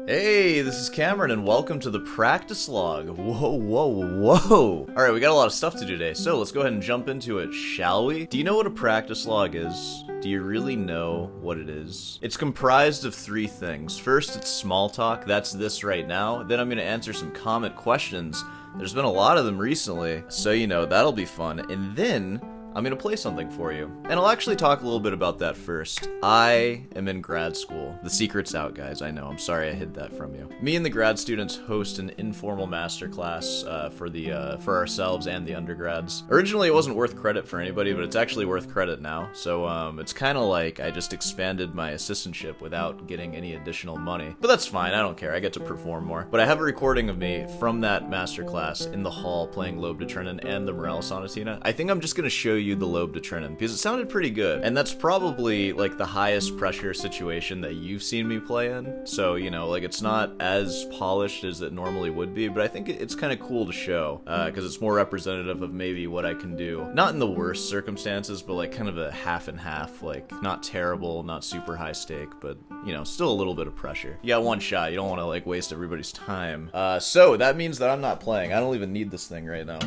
Hey, this is Cameron, and welcome to the practice log. Whoa. Alright, we got a lot of stuff to do today, so let's go ahead and jump into it, shall we? Do you know what a practice log is? Do you really know what it is? It's comprised of three things. First, it's small talk, that's this right now. Then I'm going to answer some comment questions. There's been a lot of them recently, so you know, that'll be fun. And then I'm gonna play something for you. And I'll actually talk a little bit about that first. I am in grad school. The secret's out, guys, I know. I'm sorry I hid that from you. Me and the grad students host an informal masterclass for ourselves and the undergrads. Originally, it wasn't worth credit for anybody, but it's actually worth credit now. So it's kind of like I just expanded my assistantship without getting any additional money. But that's fine, I don't care. I get to perform more. But I have a recording of me from that masterclass in the hall playing Lobe de Trennen and the Morel Sonatina. I think I'm just gonna show you the Lobe de Trennen because it sounded pretty good, and that's probably like the highest pressure situation that you've seen me play in, so you know, like, it's not as polished as it normally would be, but I think it's kind of cool to show because it's more representative of maybe what I can do, not in the worst circumstances, but like kind of a half and half, like not terrible, not super high stake, but you know, still a little bit of pressure. You got one shot, you don't want to like waste everybody's time. So that means that I'm not playing. I don't even need this thing right now.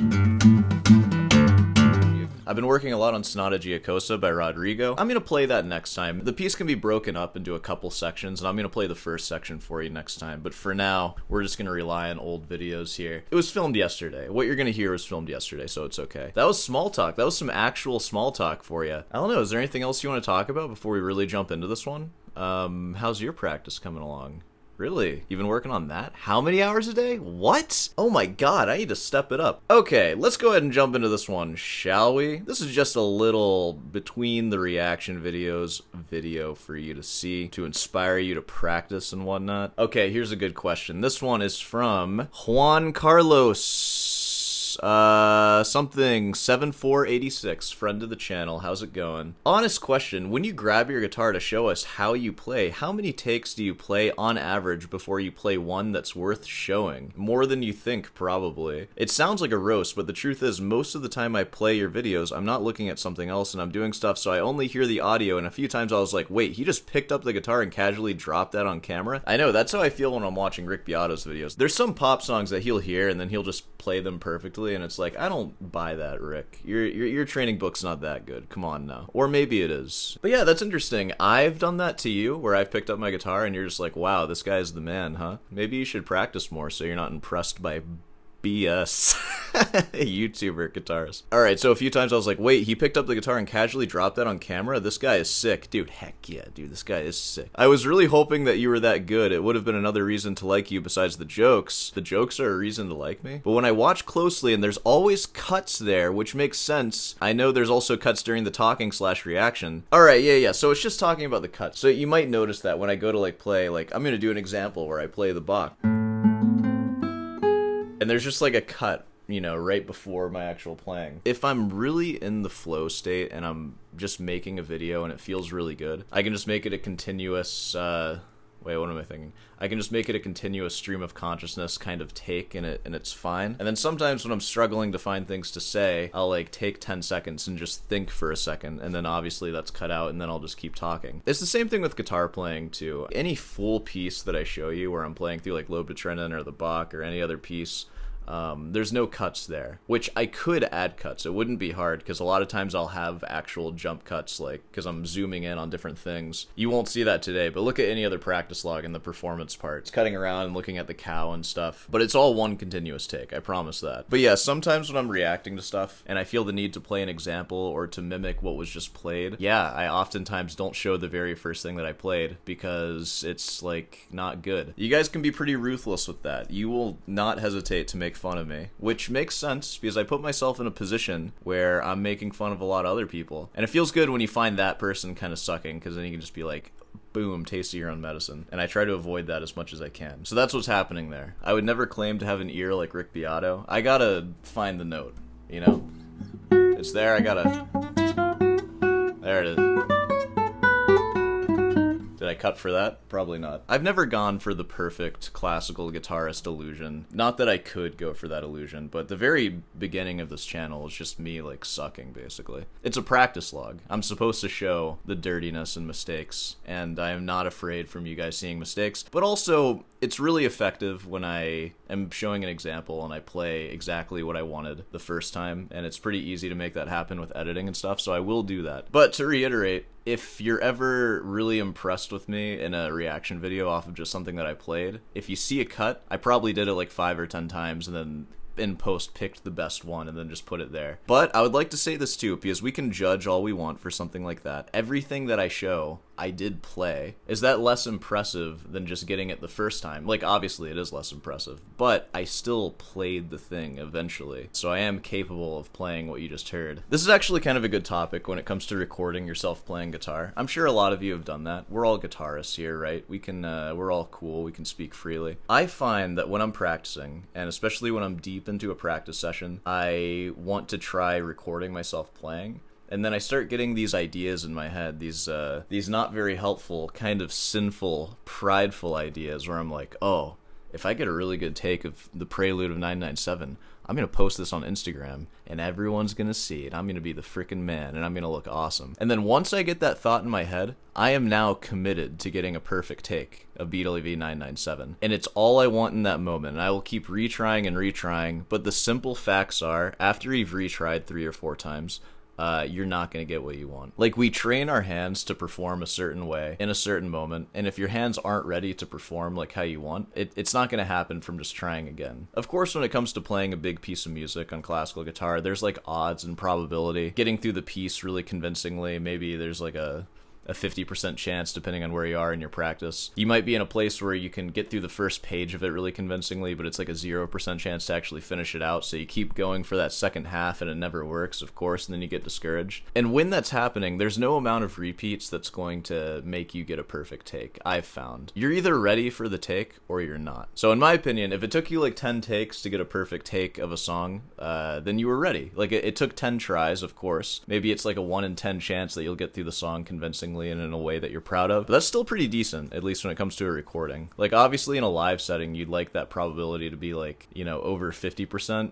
I've been working a lot on Sonata Giacosa by Rodrigo. I'm gonna play that next time. The piece can be broken up into a couple sections, and I'm gonna play the first section for you next time. But for now, we're just gonna rely on old videos here. It was filmed yesterday. What you're gonna hear was filmed yesterday, so it's okay. That was small talk. That was some actual small talk for you. I don't know, is there anything else you want to talk about before we really jump into this one? How's your practice coming along? Really? You've been working on that? How many hours a day? What? Oh my god, I need to step it up. Okay, let's go ahead and jump into this one, shall we? This is just a little between the reaction videos video for you to see, to inspire you to practice and whatnot. Okay, here's a good question. This one is from Juan Carlos. Something 7486, friend of the channel. How's it going? Honest question, when you grab your guitar to show us how you play, how many takes do you play on average before you play one that's worth showing? More than you think, probably. It sounds like a roast, but the truth is, most of the time I play your videos, I'm not looking at something else and I'm doing stuff, so I only hear the audio, and a few times I was like, wait, he just picked up the guitar and casually dropped that on camera? I know, that's how I feel when I'm watching Rick Beato's videos. There's some pop songs that he'll hear and then he'll just play them perfectly, and it's like, I don't buy that, Rick. Your training book's not that good. Come on now. Or maybe it is. But yeah, that's interesting. I've done that to you, where I've picked up my guitar and you're just like, wow, this guy's the man, huh? Maybe you should practice more so you're not impressed by BS. YouTuber guitarist. Alright, so a few times I was like, wait, he picked up the guitar and casually dropped that on camera? This guy is sick. Dude, heck yeah, dude, this guy is sick. I was really hoping that you were that good. It would have been another reason to like you besides the jokes. The jokes are a reason to like me. But when I watch closely, and there's always cuts there, which makes sense. I know there's also cuts during the talking / reaction. Alright, yeah, so it's just talking about the cuts. So you might notice that when I go to like play, like, I'm gonna do an example where I play the Bach. And there's just like a cut, you know, right before my actual playing. If I'm really in the flow state and I'm just making a video and it feels really good, I can just make it a continuous, wait, what am I thinking? I can just make it a continuous stream of consciousness kind of take, and it's fine. And then sometimes when I'm struggling to find things to say, I'll like take 10 seconds and just think for a second, and then obviously that's cut out, and then I'll just keep talking. It's the same thing with guitar playing too. Any full piece that I show you where I'm playing through like Lobe de Trennen or the Bach or any other piece, there's no cuts there, which I could add cuts. It wouldn't be hard because a lot of times I'll have actual jump cuts, like, because I'm zooming in on different things. You won't see that today, but look at any other practice log in the performance part. It's cutting around and looking at the cow and stuff, but it's all one continuous take, I promise that. But yeah, sometimes when I'm reacting to stuff and I feel the need to play an example or to mimic what was just played, yeah, I oftentimes don't show the very first thing that I played because it's like not good. You guys can be pretty ruthless with that. You will not hesitate to make fun of me, which makes sense because I put myself in a position where I'm making fun of a lot of other people, and it feels good when you find that person kind of sucking, because then you can just be like, boom, taste of your own medicine, and I try to avoid that as much as I can. So that's what's happening there. I would never claim to have an ear like Rick Beato. I gotta find the note, you know? It's there, I gotta... There it is. Did I cut for that? Probably not. I've never gone for the perfect classical guitarist illusion. Not that I could go for that illusion, but the very beginning of this channel is just me, like, sucking, basically. It's a practice log. I'm supposed to show the dirtiness and mistakes, and I am not afraid from you guys seeing mistakes, but also, it's really effective when I am showing an example and I play exactly what I wanted the first time, and it's pretty easy to make that happen with editing and stuff, so I will do that. But to reiterate, if you're ever really impressed with me in a reaction video off of just something that I played, if you see a cut, I probably did it like 5 or 10 times and then in post picked the best one and then just put it there. But I would like to say this too, because we can judge all we want for something like that. Everything that I show, I did play. Is that less impressive than just getting it the first time? Like, obviously it is less impressive, but I still played the thing eventually, so I am capable of playing what you just heard. This is actually kind of a good topic when it comes to recording yourself playing guitar. I'm sure a lot of you have done that. We're all guitarists here, right? We can, we're all cool, we can speak freely. I find that when I'm practicing, and especially when I'm deep into a practice session, I want to try recording myself playing. And then I start getting these ideas in my head, these not very helpful, kind of sinful, prideful ideas where I'm like, oh, if I get a really good take of the Prelude of 997, I'm going to post this on Instagram, and everyone's going to see it. I'm going to be the frickin' man, and I'm going to look awesome. And then once I get that thought in my head, I am now committed to getting a perfect take of Beatley 997. And it's all I want in that moment, and I will keep retrying and retrying, but the simple facts are, after you've retried 3 or 4 times, you're not going to get what you want. Like, we train our hands to perform a certain way in a certain moment, and if your hands aren't ready to perform like how you want, it's not going to happen from just trying again. Of course, when it comes to playing a big piece of music on classical guitar, there's like odds and probability. Getting through the piece really convincingly, maybe there's like a 50% chance depending on where you are in your practice. You might be in a place where you can get through the first page of it really convincingly, but it's like a 0% chance to actually finish it out, so you keep going for that second half and it never works, of course, and then you get discouraged. And when that's happening, there's no amount of repeats that's going to make you get a perfect take, I've found. You're either ready for the take or you're not. So in my opinion, if it took you like 10 takes to get a perfect take of a song, then you were ready. Like, it took 10 tries, of course. Maybe it's like a 1 in 10 chance that you'll get through the song convincingly and in a way that you're proud of, but that's still pretty decent, at least when it comes to a recording. Like, obviously in a live setting, you'd like that probability to be like, you know, over 50%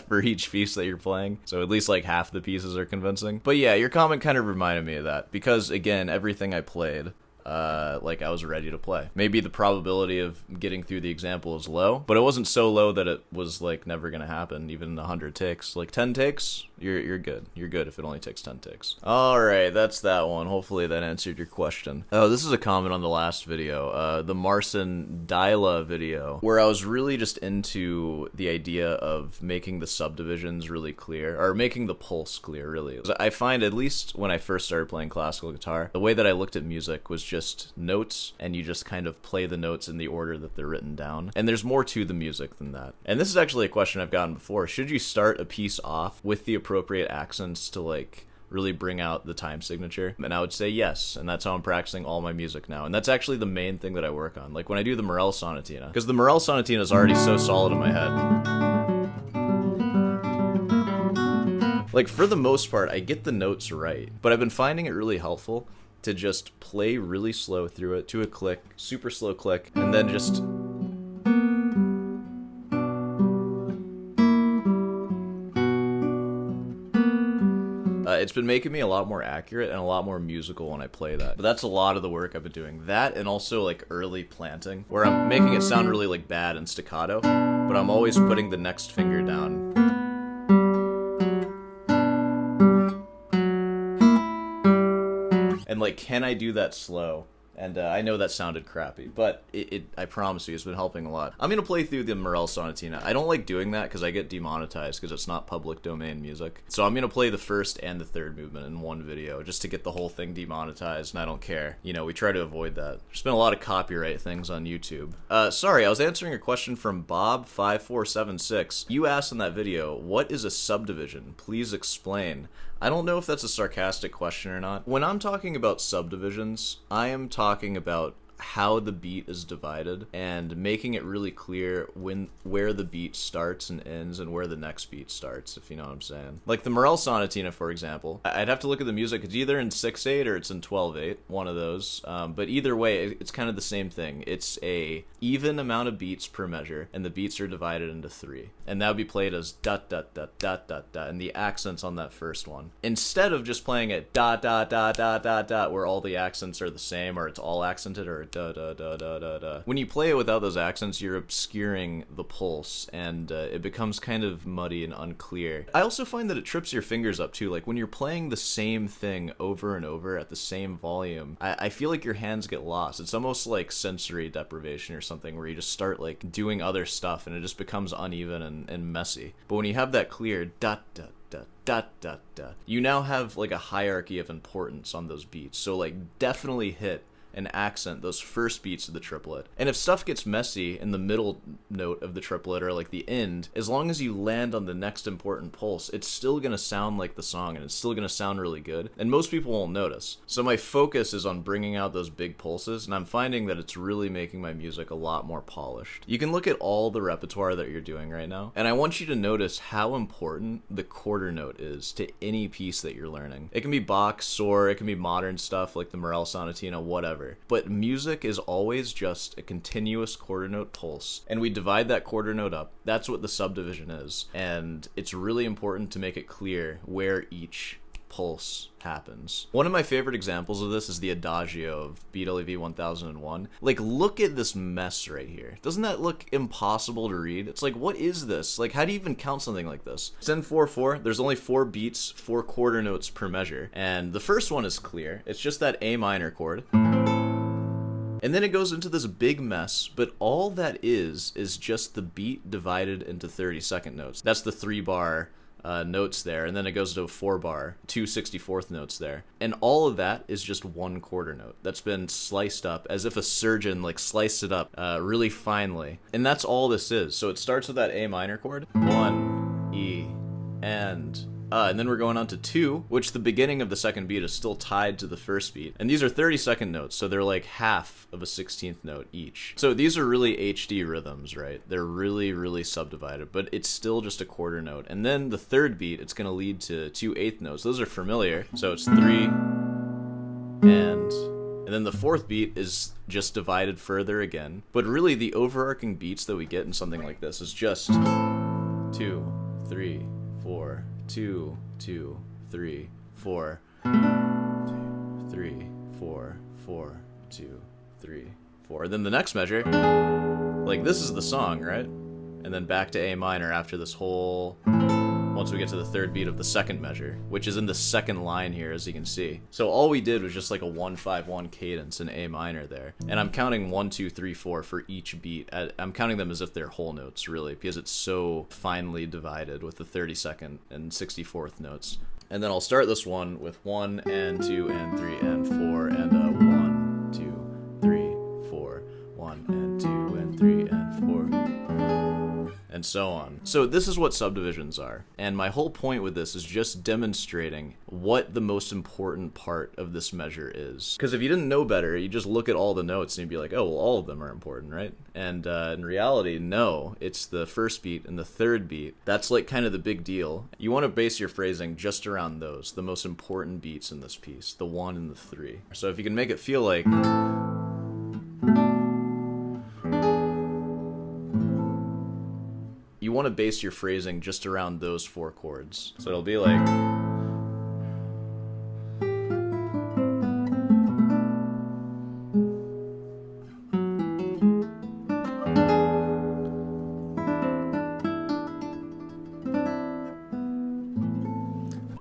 for each piece that you're playing, so at least like half the pieces are convincing. But yeah, your comment kind of reminded me of that, because again, everything I played, like, I was ready to play. Maybe the probability of getting through the example is low, but it wasn't so low that it was like never gonna happen, even 100 takes. Like 10 takes, you're good. You're good if it only takes 10 takes. Alright, that's that one. Hopefully that answered your question. Oh, this is a comment on the last video, the Marcin Dyla video, where I was really just into the idea of making the subdivisions really clear, or making the pulse clear, really. I find, at least when I first started playing classical guitar, the way that I looked at music was just notes, and you just kind of play the notes in the order that they're written down. And there's more to the music than that. And this is actually a question I've gotten before. Should you start a piece off with the appropriate accents to, like, really bring out the time signature? And I would say yes, and that's how I'm practicing all my music now. And that's actually the main thing that I work on. Like, when I do the Morel Sonatina, because the Morel Sonatina is already so solid in my head. Like, for the most part, I get the notes right, but I've been finding it really helpful to just play really slow through it to a click, super slow click, and then just... it's been making me a lot more accurate and a lot more musical when I play that. But that's a lot of the work I've been doing. That, and also like early planting, where I'm making it sound really like bad and staccato, but I'm always putting the next finger down. And like, can I do that slow? And I know that sounded crappy, but I promise you, it's been helping a lot. I'm going to play through the Morel Sonatina. I don't like doing that because I get demonetized because it's not public domain music. So I'm going to play the first and the third movement in one video just to get the whole thing demonetized, and I don't care. You know, we try to avoid that. There's been a lot of copyright things on YouTube. Sorry, I was answering a question from Bob5476. You asked in that video, what is a subdivision? Please explain. I don't know if that's a sarcastic question or not. When I'm talking about subdivisions, I am talking about how the beat is divided and making it really clear where the beat starts and ends and where the next beat starts, if you know what I'm saying. Like the Morel Sonatina, for example, I'd have to look at the music. It's either in 6/8 or it's in 12/8, one of those. But either way, it's kind of the same thing. It's a even amount of beats per measure, and the beats are divided into 3. And that would be played as dot dot dot dot dot dot, and the accents on that first one. Instead of just playing it dot dot dot dot dot dot, where all the accents are the same, or it's all accented, or da da da da da da. When you play it without those accents, you're obscuring the pulse, and it becomes kind of muddy and unclear. I also find that it trips your fingers up too. Like when you're playing the same thing over and over at the same volume, I feel like your hands get lost. It's almost like sensory deprivation or something, where you just start like doing other stuff and it just becomes uneven and messy. But when you have that clear dot dot dot dot dot dot, you now have like a hierarchy of importance on those beats. So like definitely hit and accent those first beats of the triplet. And if stuff gets messy in the middle note of the triplet or like the end, as long as you land on the next important pulse, it's still gonna sound like the song and it's still gonna sound really good, and most people won't notice. So my focus is on bringing out those big pulses, and I'm finding that it's really making my music a lot more polished. You can look at all the repertoire that you're doing right now, and I want you to notice how important the quarter note is to any piece that you're learning. It can be Bach, or it can be modern stuff like the Morel Sonatina, whatever. But music is always just a continuous quarter note pulse, and we divide that quarter note up. That's what the subdivision is, and it's really important to make it clear where each pulse happens. One of my favorite examples of this is the Adagio of BWV 1001. Like, look at this mess right here. Doesn't that look impossible to read? It's like, what is this? Like, how do you even count something like this? It's in 4/4. There's only 4 beats, 4 quarter notes per measure, and the first one is clear. It's just that A minor chord. And then it goes into this big mess, but all that is just the beat divided into 32nd notes. That's the 3-bar notes there, and then it goes to a 4-bar, 2 64th notes there. And all of that is just one quarter note that's been sliced up as if a surgeon like sliced it up really finely. And that's all this is. So it starts with that A minor chord, 1, E, and then we're going on to 2, which the beginning of the second beat is still tied to the first beat. And these are 32nd notes, so they're like half of a 16th note each. So these are really HD rhythms, right? They're really, really subdivided, but it's still just a quarter note. And then the third beat, it's going to lead to 2 8th notes. Those are familiar. So it's 3, and then the fourth beat is just divided further again. But really, the overarching beats that we get in something like this is just 2, 3, 4, 2, 2, 3, 4, 2, 3, 4, 4, 2, 3, 4. Then the next measure, like this is the song, right? And then back to A minor after this whole, once we get to the third beat of the second measure, which is in the second line here, as you can see. So all we did was just like a 1-5-1 cadence in A minor there. And I'm counting 1, 2, 3, 4 for each beat. I'm counting them as if they're whole notes, really, because it's so finely divided with the 32nd and 64th notes. And then I'll start this one with 1 and 2 and 3 and 4 and 1, 2, 3, 4, 1 and 2 and 3 and 4. And so on. So this is what subdivisions are, and my whole point with this is just demonstrating what the most important part of this measure is. Because if you didn't know better, you just look at all the notes and you'd be like, oh, well, all of them are important, right? And in reality, no, it's the first beat and the third beat. That's like kind of the big deal. You want to base your phrasing just around those, the most important beats in this piece, the 1 and the 3. So if you can make it feel like... you want to base your phrasing just around those 4 chords. So it'll be like...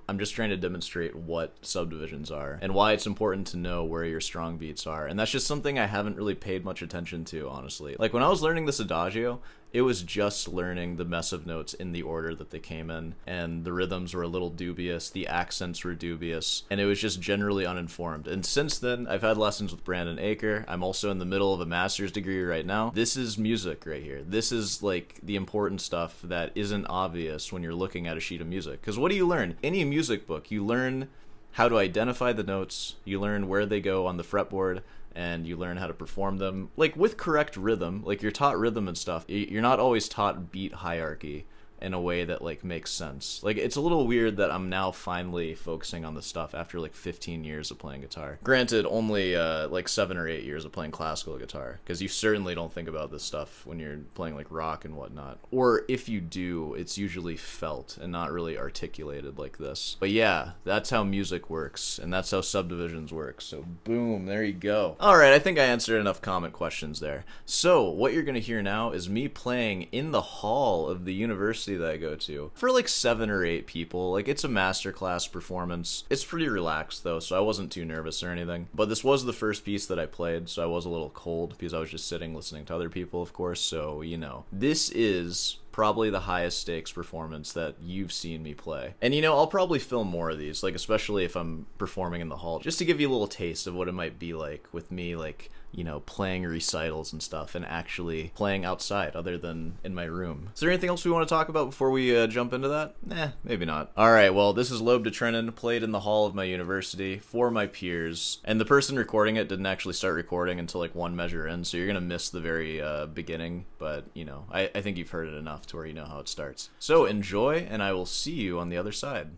I'm just trying to demonstrate what subdivisions are and why it's important to know where your strong beats are. And that's just something I haven't really paid much attention to, honestly. Like when I was learning this Adagio, it was just learning the mess of notes in the order that they came in, and the rhythms were a little dubious, the accents were dubious, and it was just generally uninformed. And since then, I've had lessons with Brandon Aker. I'm also in the middle of a master's degree right now. This is music right here. This is like the important stuff that isn't obvious when you're looking at a sheet of music. Because what do you learn? Any music book, you learn how to identify the notes, you learn where they go on the fretboard, and you learn how to perform them, like, with correct rhythm. Like, you're taught rhythm and stuff. You're not always taught beat hierarchy in a way that, like, makes sense. Like, it's a little weird that I'm now finally focusing on this stuff after, like, 15 years of playing guitar. Granted, only, like, 7 or 8 years of playing classical guitar, because you certainly don't think about this stuff when you're playing, like, rock and whatnot. Or if you do, it's usually felt and not really articulated like this. But yeah, that's how music works, and that's how subdivisions work. So boom, there you go. Alright, I think I answered enough comment questions there. So, what you're gonna hear now is me playing in the hall of the university that I go to for like 7 or 8 people. Like, it's a masterclass performance. It's pretty relaxed though, so I wasn't too nervous or anything. But this was the first piece that I played, so I was a little cold because I was just sitting listening to other people, of course. So, you know, this is probably the highest stakes performance that you've seen me play. And you know, I'll probably film more of these, like, especially if I'm performing in the hall, just to give you a little taste of what it might be like with me, like, you know, playing recitals and stuff and actually playing outside other than in my room. Is there anything else we want to talk about before we jump into that? Maybe not. Alright, well, this is Lobe de Trennen, played in the hall of my university for my peers, and the person recording it didn't actually start recording until like one measure in, so you're gonna miss the very beginning, but you know, I think you've heard it enough to where you know how it starts. So enjoy, and I will see you on the other side.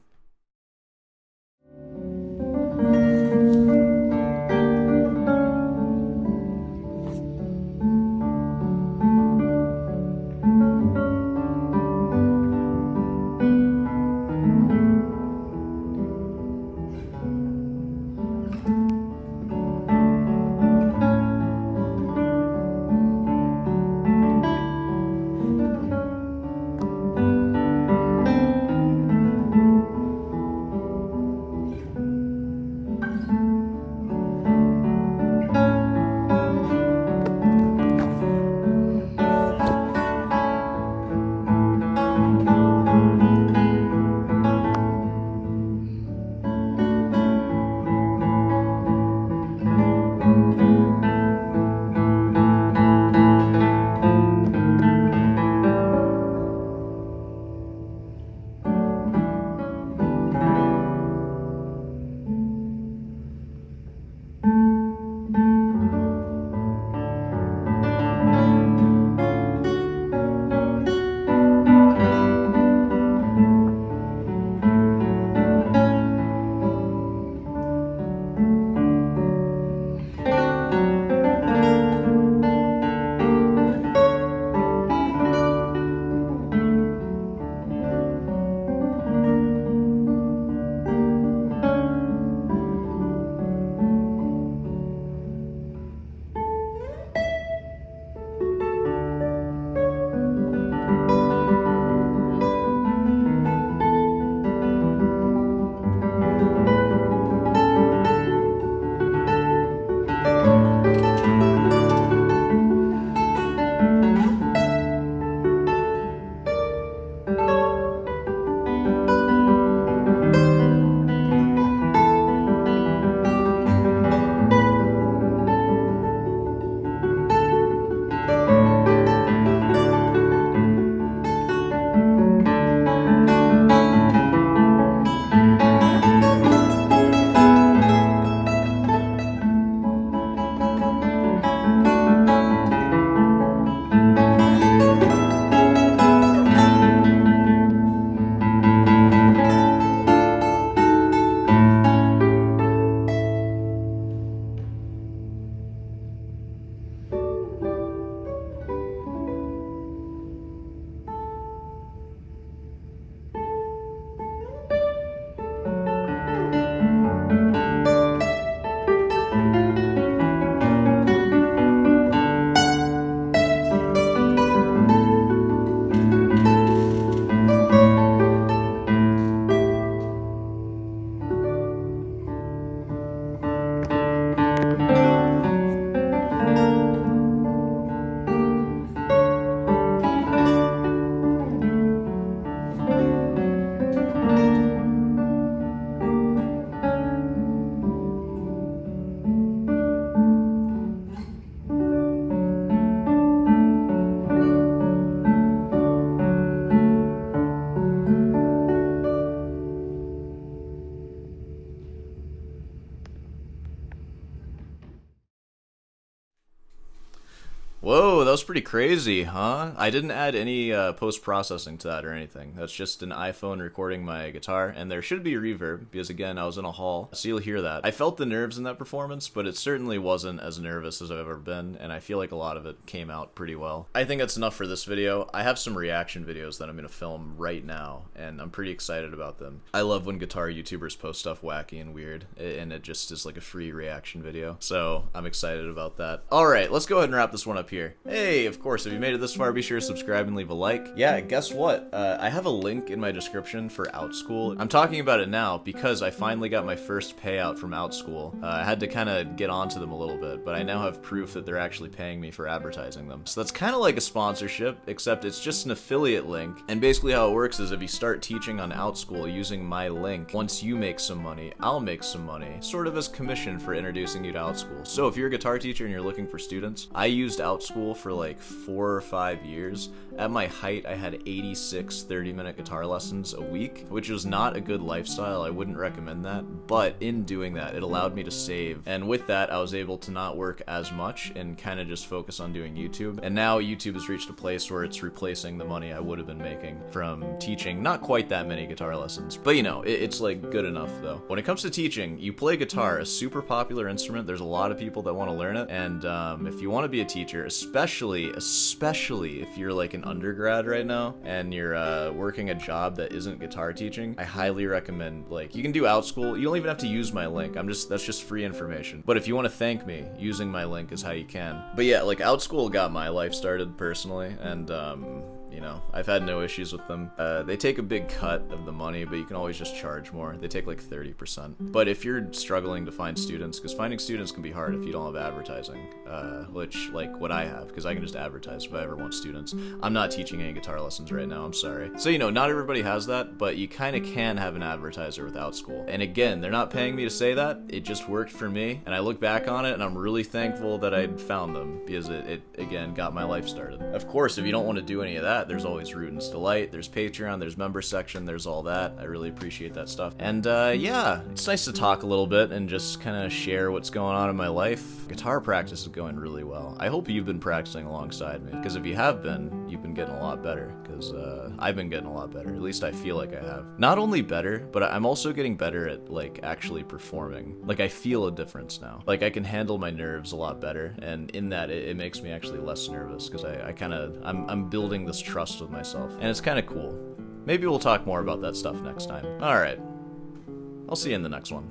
Whoa, that was pretty crazy, huh? I didn't add any post-processing to that or anything. That's just an iPhone recording my guitar, and there should be reverb, because again, I was in a hall, so you'll hear that. I felt the nerves in that performance, but it certainly wasn't as nervous as I've ever been, and I feel like a lot of it came out pretty well. I think that's enough for this video. I have some reaction videos that I'm going to film right now, and I'm pretty excited about them. I love when guitar YouTubers post stuff wacky and weird, and it just is like a free reaction video, so I'm excited about that. Alright, let's go ahead and wrap this one up here. Hey, of course, if you made it this far, be sure to subscribe and leave a like. Yeah, guess what? I have a link in my description for OutSchool. I'm talking about it now because I finally got my first payout from OutSchool. I had to kind of get onto them a little bit, but I now have proof that they're actually paying me for advertising them. So that's kind of like a sponsorship, except it's just an affiliate link. And basically how it works is if you start teaching on OutSchool using my link, once you make some money, I'll make some money, sort of as commission for introducing you to OutSchool. So if you're a guitar teacher and you're looking for students, I used OutSchool for like 4 or 5 years. At my height, I had 86 30-minute guitar lessons a week, which was not a good lifestyle. I wouldn't recommend that, but in doing that, it allowed me to save. And with that, I was able to not work as much and kind of just focus on doing YouTube. And now YouTube has reached a place where it's replacing the money I would have been making from teaching not quite that many guitar lessons. But you know, it's like good enough though. When it comes to teaching, you play guitar, a super popular instrument. There's a lot of people that want to learn it. And if you want to be a teacher, especially if you're like an undergrad right now and you're working a job that isn't guitar teaching, I highly recommend, like, you can do OutSchool. You don't even have to use my link. That's just free information. But if you want to thank me, using my link is how you can. But yeah, like, OutSchool got my life started personally, and you know, I've had no issues with them. They take a big cut of the money, but you can always just charge more. They take like 30%. But if you're struggling to find students, because finding students can be hard if you don't have advertising, which, like what I have, because I can just advertise if I ever want students. I'm not teaching any guitar lessons right now, I'm sorry. So, you know, not everybody has that, but you kind of can have an advertiser with OutSchool. And again, they're not paying me to say that. It just worked for me, and I look back on it, and I'm really thankful that I found them, because it again, got my life started. Of course, if you don't want to do any of that, there's always Rudens Delight, there's Patreon, there's member section, there's all that. I really appreciate that stuff. And yeah, it's nice to talk a little bit and just kind of share what's going on in my life. Guitar practice is going really well. I hope you've been practicing alongside me, because if you have been, you've been getting a lot better, because I've been getting a lot better. At least I feel like I have. Not only better, but I'm also getting better at, like, actually performing. Like, I feel a difference now. Like, I can handle my nerves a lot better, and in that, it makes me actually less nervous, because I'm building this trust with myself, and it's kind of cool. Maybe we'll talk more about that stuff next time. Alright, I'll see you in the next one.